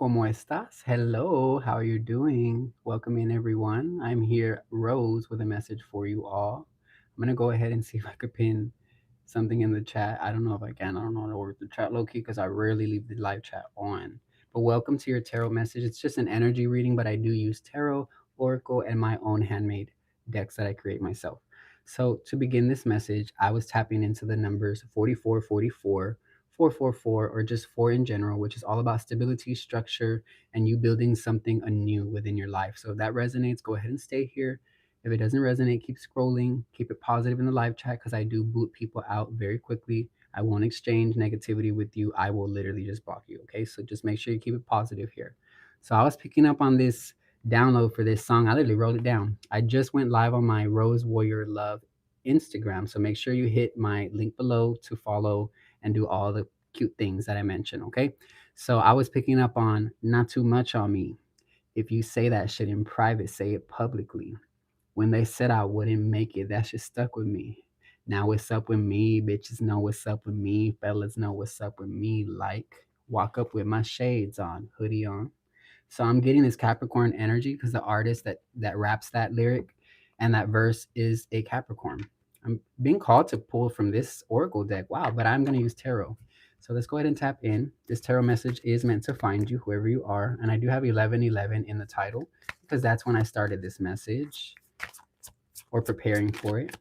¿Cómo estás? Hello, how are you doing? Welcome in, everyone. I'm here, Rose, with a message for you all. I'm going to go ahead and see if I could pin something in the chat. I don't know if I can. I don't know how to work the chat low key because I rarely leave the live chat on. But welcome to your tarot message. It's just an energy reading, but I do use tarot, oracle, and my own handmade decks that I create myself. So to begin this message, I was tapping into the numbers 4444, 444, or just four in general, which is all about stability, structure, and you building something anew within your life. So if that resonates, go ahead and stay here. If it doesn't resonate, keep scrolling, keep it positive in the live chat because I do boot people out very quickly. I won't exchange negativity with you. I will literally just block you. Okay. So just make sure you keep it positive here. So I was picking up on this download for this song. I literally wrote it down. I just went live on my Rose Warrior Love Instagram. So make sure you hit my link below to follow and do all the cute things that I mentioned. Okay. So I was picking up on not too much on me. If you say that shit in private, say it publicly. When they said I wouldn't make it, that shit stuck with me. Now what's up with me? Bitches know what's up with me. Fellas know what's up with me. Like, walk up with my shades on, hoodie on. So I'm getting this Capricorn energy because the artist that raps that lyric and that verse is a Capricorn. I'm being called to pull from this oracle deck. Wow, but I'm going to use tarot. So let's go ahead and tap in. This tarot message is meant to find you, whoever you are. And I do have 1111 in the title because that's when I started this message or preparing for it.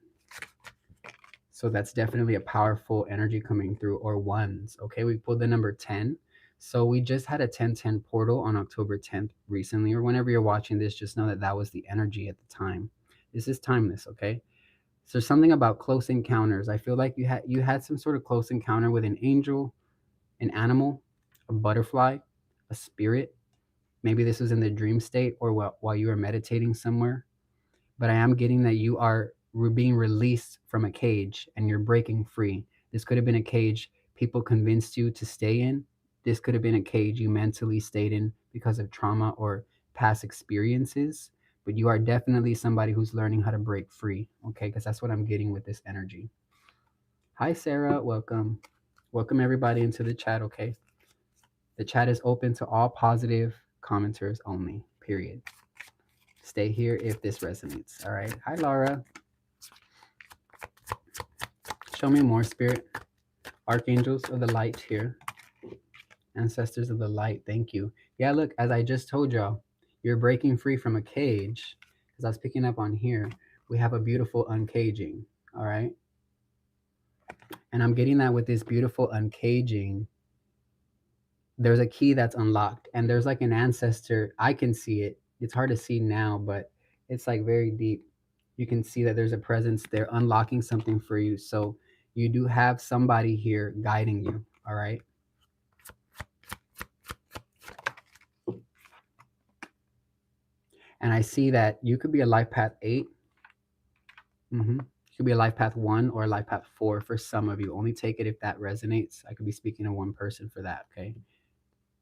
So that's definitely a powerful energy coming through, or ones. Okay, we pulled the number 10. So we just had a 1010 portal on October 10th recently, or whenever you're watching this, just know that that was the energy at the time. This is timeless, okay? So there's something about close encounters. I feel like you had some sort of close encounter with an angel, an animal, a butterfly, a spirit. Maybe this was in the dream state or while you were meditating somewhere. But I am getting that you are being released from a cage and you're breaking free. This could have been a cage people convinced you to stay in. This could have been a cage you mentally stayed in because of trauma or past experiences. But you are definitely somebody who's learning how to break free, okay? Because that's what I'm getting with this energy. Hi, Sarah. Welcome. Welcome, everybody, into the chat, okay? The chat is open to all positive commenters only, period. Stay here if this resonates. All right. Hi, Laura. Show me more, Spirit. Archangels of the light here. Ancestors of the light. Thank you. Yeah, look, as I just told y'all, you're breaking free from a cage. As I was picking up on here, we have a beautiful uncaging. All right. And I'm getting that with this beautiful uncaging. There's a key that's unlocked, and there's like an ancestor. I can see it. It's hard to see now, but it's like very deep. You can see that there's a presence there unlocking something for you. So you do have somebody here guiding you. All right. And I see that you could be a life path 8. You could be a life path 1 or a life path 4 for some of you. Only take it if that resonates. I could be speaking to one person for that. Okay.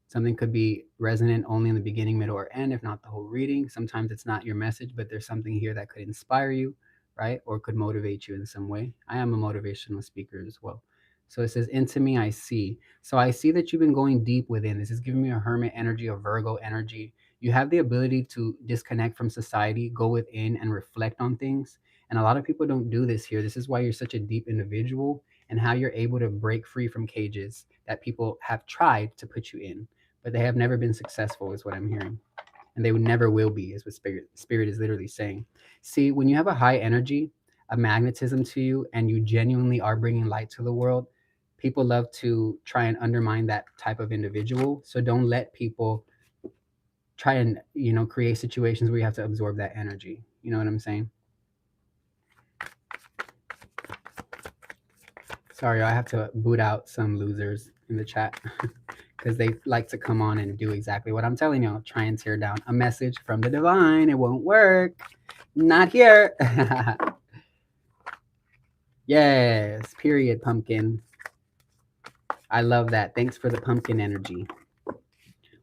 Something could be resonant only in the beginning, middle, or end, if not the whole reading. Sometimes it's not your message, but there's something here that could inspire you, right? Or could motivate you in some way. I am a motivational speaker as well. So it says, into me, I see. So I see that you've been going deep within. This is giving me a hermit energy, a Virgo energy. You have the ability to disconnect from society, go within and reflect on things. And a lot of people don't do this here. This is why you're such a deep individual and how you're able to break free from cages that people have tried to put you in, but they have never been successful, is what I'm hearing. And they never will be, is what spirit is literally saying. See, when you have a high energy, a magnetism to you, and you genuinely are bringing light to the world, people love to try and undermine that type of individual. So don't let people try and, create situations where you have to absorb that energy. You know what I'm saying? Sorry, I have to boot out some losers in the chat because they like to come on and do exactly what I'm telling you. Try and tear down a message from the divine. It won't work. Not here. Yes, period, pumpkin. I love that. Thanks for the pumpkin energy.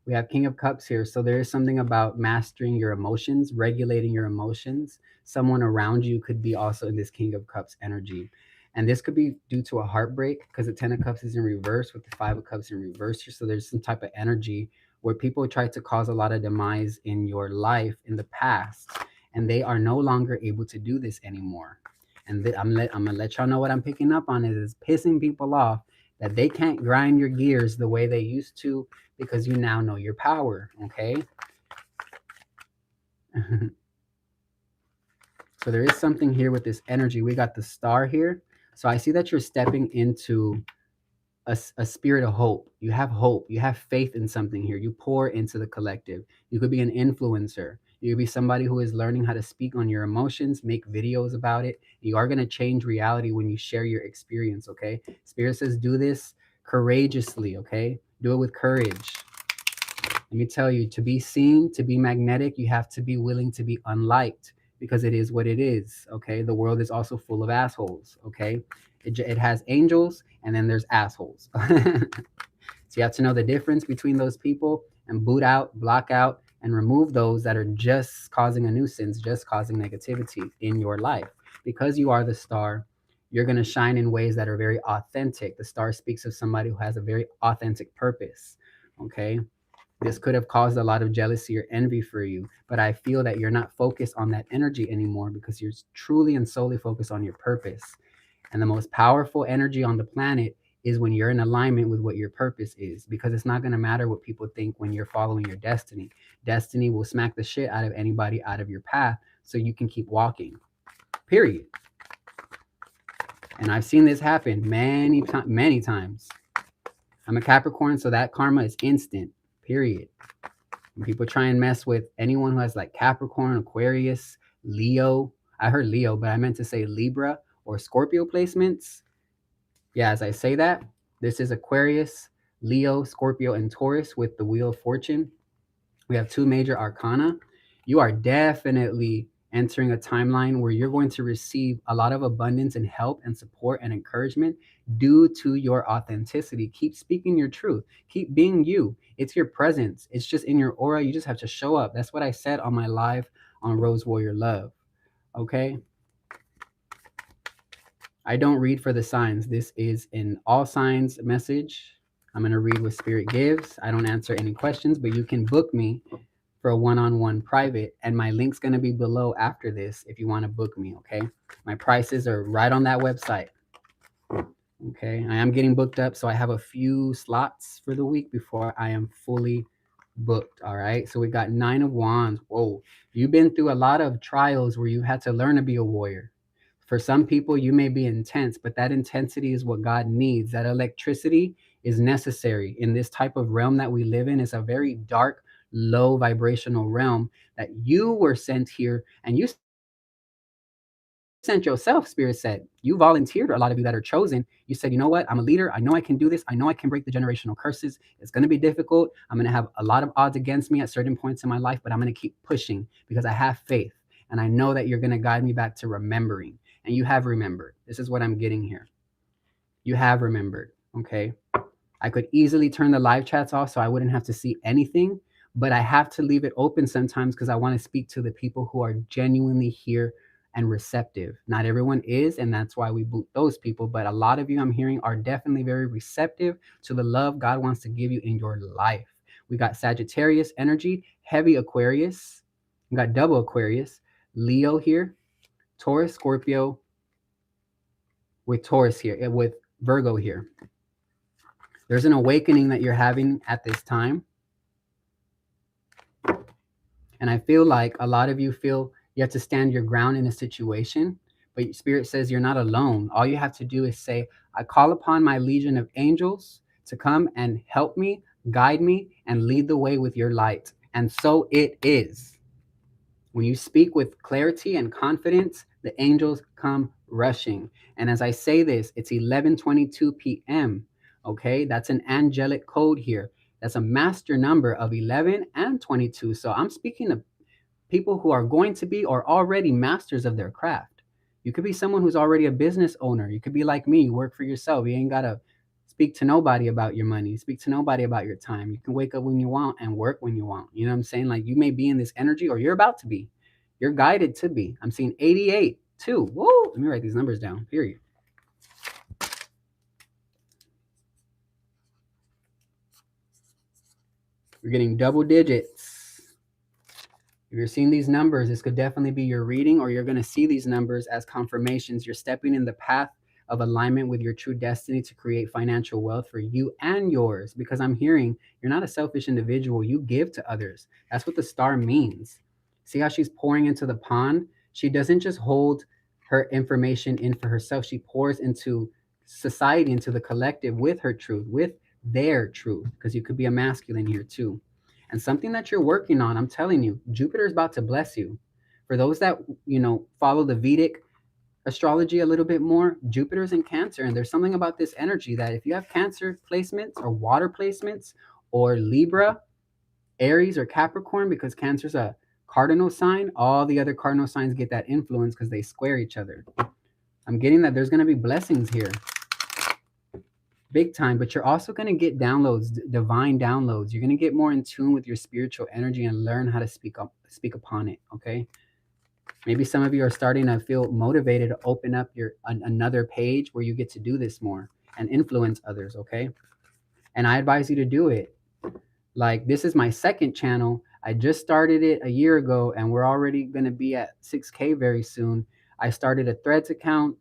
We have King of Cups here. So there is something about mastering your emotions, regulating your emotions. Someone around you could be also in this King of Cups energy. And this could be due to a heartbreak because the Ten of Cups is in reverse with the Five of Cups in reverse here. So there's some type of energy where people try to cause a lot of demise in your life in the past, and they are no longer able to do this anymore. And I'm gonna let y'all know what I'm picking up on is it's pissing people off that they can't grind your gears the way they used to because you now know your power. Okay. So there is something here with this energy. We got the star here. So I see that you're stepping into a spirit of hope. You have hope. You have faith in something here. You pour into the collective. You could be an influencer. You could be somebody who is learning how to speak on your emotions, make videos about it. You are going to change reality when you share your experience, okay? Spirit says do this courageously, okay? Do it with courage. Let me tell you, to be seen, to be magnetic, you have to be willing to be unliked because it is what it is. Okay. The world is also full of assholes. Okay. It has angels and then there's assholes. So you have to know the difference between those people and boot out, block out, and remove those that are just causing a nuisance, just causing negativity in your life. Because you are the star, you're going to shine in ways that are very authentic. The star speaks of somebody who has a very authentic purpose. Okay. This could have caused a lot of jealousy or envy for you, but I feel that you're not focused on that energy anymore because you're truly and solely focused on your purpose. And the most powerful energy on the planet is when you're in alignment with what your purpose is, because it's not going to matter what people think when you're following your destiny. Destiny will smack the shit out of anybody out of your path so you can keep walking. Period. And I've seen this happen many times. I'm a Capricorn, so that karma is instant. Period. When people try and mess with anyone who has like Capricorn, Aquarius, Leo. I heard Leo, but I meant to say Libra or Scorpio placements. Yeah, as I say that, this is Aquarius, Leo, Scorpio, and Taurus with the Wheel of Fortune. We have two major arcana. You are definitely entering a timeline where you're going to receive a lot of abundance and help and support and encouragement due to your authenticity. Keep speaking your truth. Keep being you. It's your presence. It's just in your aura. You just have to show up. That's what I said on my live on Rose Warrior Love. Okay. I don't read for the signs. This is an all signs message. I'm going to read what Spirit gives. I don't answer any questions, but you can book me for a one-on-one private, and my link's going to be below after this if you want to book me. Okay, my prices are right on that website. Okay, I am getting booked up, so I have a few slots for the week before I am fully booked. All right, so we got 9 of Wands. Whoa, you've been through a lot of trials where you had to learn to be a warrior. For some people, you may be intense, but that intensity is what God needs. That electricity is necessary in this type of realm that we live in. It's a very dark, low vibrational realm that you were sent here, and you sent yourself. Spirit said you volunteered. A lot of you that are chosen, you said, you know what, I'm a leader, I know I can do this, I know I can break the generational curses. It's going to be difficult, I'm going to have a lot of odds against me at certain points in my life, but I'm going to keep pushing because I have faith, and I know that you're going to guide me back to remembering. And you have remembered. This is what I'm getting here. You have remembered. Okay, I could easily turn the live chats off so I wouldn't have to see anything, but I have to leave it open sometimes because I want to speak to the people who are genuinely here and receptive. Not everyone is, and that's why we boot those people, but a lot of you I'm hearing are definitely very receptive to the love God wants to give you in your life. We got Sagittarius energy, heavy Aquarius, we got double Aquarius, Leo here, Taurus, Scorpio, with Taurus here, with Virgo here. There's an awakening that you're having at this time. And I feel like a lot of you feel you have to stand your ground in a situation, but Spirit says you're not alone. All you have to do is say, I call upon my legion of angels to come and help me, guide me, and lead the way with your light. And so it is. When you speak with clarity and confidence, the angels come rushing. And as I say this, it's 11:22 p.m. Okay, that's an angelic code here. That's a master number of 11 and 22. So I'm speaking to people who are going to be or already masters of their craft. You could be someone who's already a business owner. You could be like me, you work for yourself. You ain't got to speak to nobody about your money, speak to nobody about your time. You can wake up when you want and work when you want. You know what I'm saying? Like you may be in this energy or you're about to be. You're guided to be. I'm seeing 88 too. Whoa, let me write these numbers down. Period. You're getting double digits. If you're seeing these numbers, this could definitely be your reading, or you're going to see these numbers as confirmations. You're stepping in the path of alignment with your true destiny to create financial wealth for you and yours. Because I'm hearing you're not a selfish individual, you give to others. That's what the star means. See how she's pouring into the pond? She doesn't just hold her information in for herself, she pours into society, into the collective with her truth, with their truth, because you could be a masculine here too. And something that you're working on, I'm telling you, Jupiter is about to bless you. For those that, follow the Vedic astrology a little bit more, Jupiter's in Cancer, and there's something about this energy that if you have Cancer placements or water placements or Libra, Aries, or Capricorn, because Cancer's a cardinal sign, all the other cardinal signs get that influence because they square each other. I'm getting that there's going to be blessings here, big time, but you're also going to get downloads, divine downloads. You're going to get more in tune with your spiritual energy and learn how to speak upon it. Okay, maybe some of you are starting to feel motivated to open up another page where you get to do this more and influence others. Okay, and I advise you to do it. Like, this is my second channel. I just started it a year ago, and we're already going to be at 6K very soon. I started a Threads account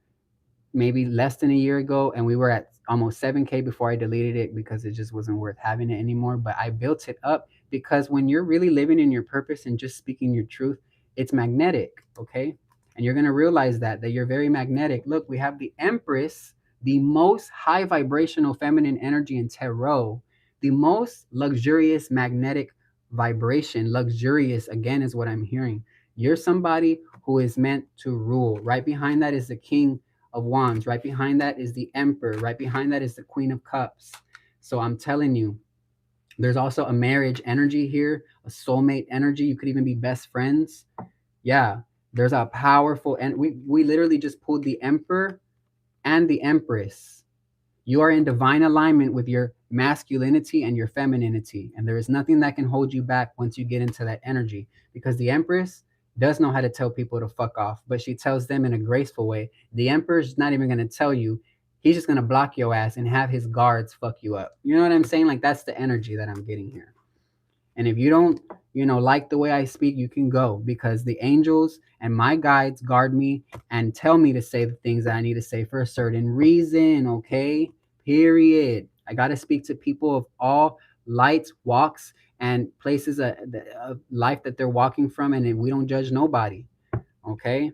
maybe less than a year ago, and we were at almost 7K before I deleted it because it just wasn't worth having it anymore. But I built it up because when you're really living in your purpose and just speaking your truth, it's magnetic. Okay, and you're going to realize that you're very magnetic. Look, we have the Empress, the most high vibrational feminine energy in tarot, the most luxurious magnetic vibration. Luxurious, again, is what I'm hearing. You're somebody who is meant to rule. Right behind that is the King of Wands. Right behind that is the Emperor. Right behind that is the Queen of Cups. So I'm telling you, there's also a marriage energy here, a soulmate energy. You could even be best friends. Yeah, there's a powerful, and we literally just pulled the Emperor and the Empress. You are in divine alignment with your masculinity and your femininity, and there is nothing that can hold you back once you get into that energy, because the Empress does know how to tell people to fuck off, but she tells them in a graceful way. The Emperor's not even going to tell you. He's just going to block your ass and have his guards fuck you up. You know what I'm saying? Like, that's the energy that I'm getting here. And if you don't, like the way I speak, you can go, because the angels and my guides guard me and tell me to say the things that I need to say for a certain reason. Okay. Period. I got to speak to people of all lights, walks, and places of life that they're walking from. And we don't judge nobody. Okay.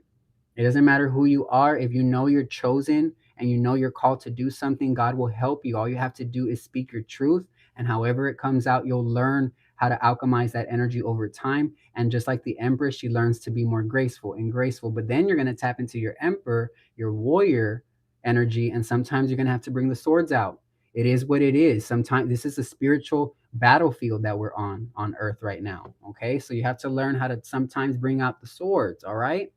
It doesn't matter who you are. If you know you're chosen and you know you're called to do something, God will help you. All you have to do is speak your truth. And however it comes out, you'll learn how to alchemize that energy over time. And just like the Empress, she learns to be more graceful and graceful. But then you're going to tap into your Emperor, your warrior energy. And sometimes you're going to have to bring the swords out. It is what it is. Sometimes this is a spiritual battlefield that we're on Earth right now. Okay. So you have to learn how to sometimes bring out the swords. All right.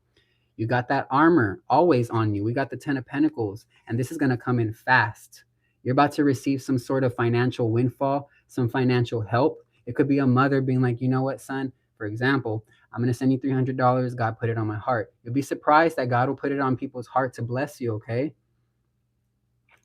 You got that armor always on you. We got the 10 of Pentacles, and this is going to come in fast. You're about to receive some sort of financial windfall, some financial help. It could be a mother being like, you know what, son, for example, I'm going to send you $300. God put it on my heart. You'll be surprised that God will put it on people's heart to bless you, okay?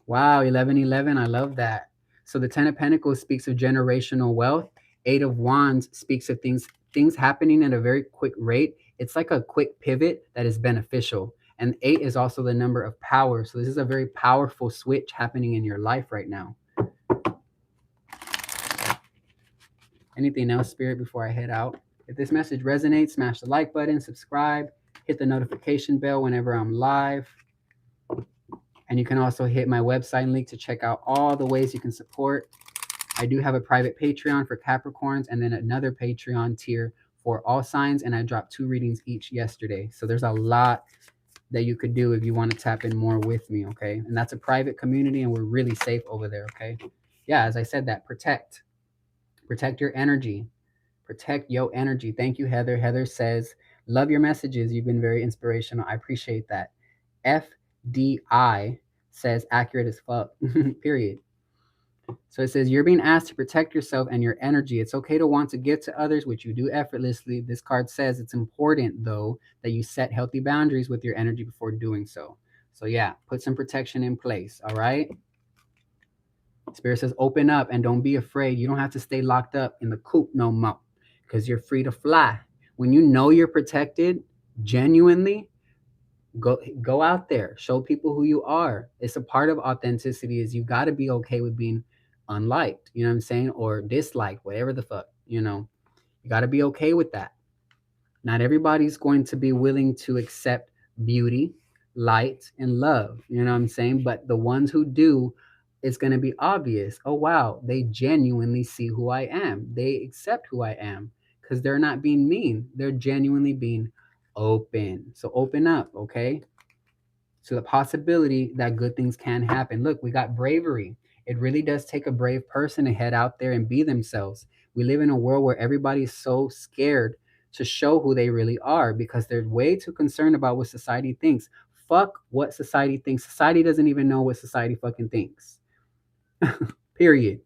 Wow, 1111, I love that. So the 10 of Pentacles speaks of generational wealth. 8 of Wands speaks of things happening at a very quick rate. It's like a quick pivot that is beneficial. And 8 is also the number of power. So this is a very powerful switch happening in your life right now. Anything else, Spirit, before I head out? If this message resonates, smash the like button, subscribe, hit the notification bell whenever I'm live. And you can also hit my website link to check out all the ways you can support. I do have a private Patreon for Capricorns, and then another Patreon tier for all signs. And I dropped 2 readings each yesterday. So there's a lot that you could do if you want to tap in more with me. Okay. And that's a private community, and we're really safe over there. Okay. Yeah. As I said, that protect your energy, protect your energy. Thank you, Heather. Heather says, love your messages. You've been very inspirational. I appreciate that. FDI says accurate as fuck. Period. So it says, you're being asked to protect yourself and your energy. It's okay to want to give to others, which you do effortlessly. This card says it's important, though, that you set healthy boundaries with your energy before doing so. So yeah, put some protection in place. All right. Spirit says, open up and don't be afraid. You don't have to stay locked up in the coop no more because you're free to fly. When you know you're protected, genuinely, go out there, show people who you are. It's a part of authenticity is you got to be okay with being unliked, you know what I'm saying, or disliked, whatever the fuck, you got to be okay with that. Not everybody's going to be willing to accept beauty, light, and love. You know what I'm saying? But the ones who do, it's going to be obvious. Oh, wow, they genuinely see who I am. They accept who I am because they're not being mean. They're genuinely being open. So open up, okay? To the possibility that good things can happen. Look, we got bravery. It really does take a brave person to head out there and be themselves. We live in a world where everybody's so scared to show who they really are because they're way too concerned about what society thinks. Fuck what society thinks. Society doesn't even know what society fucking thinks. Period.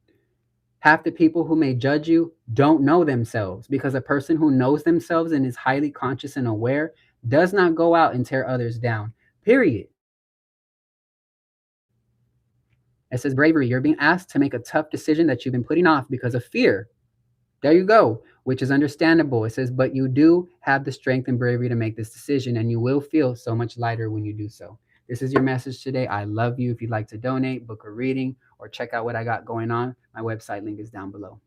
Half the people who may judge you don't know themselves because a person who knows themselves and is highly conscious and aware does not go out and tear others down. Period. It says bravery. You're being asked to make a tough decision that you've been putting off because of fear. There you go, which is understandable. It says, but you do have the strength and bravery to make this decision, and you will feel so much lighter when you do so. This is your message today. I love you. If you'd like to donate, book a reading, or check out what I got going on, my website link is down below.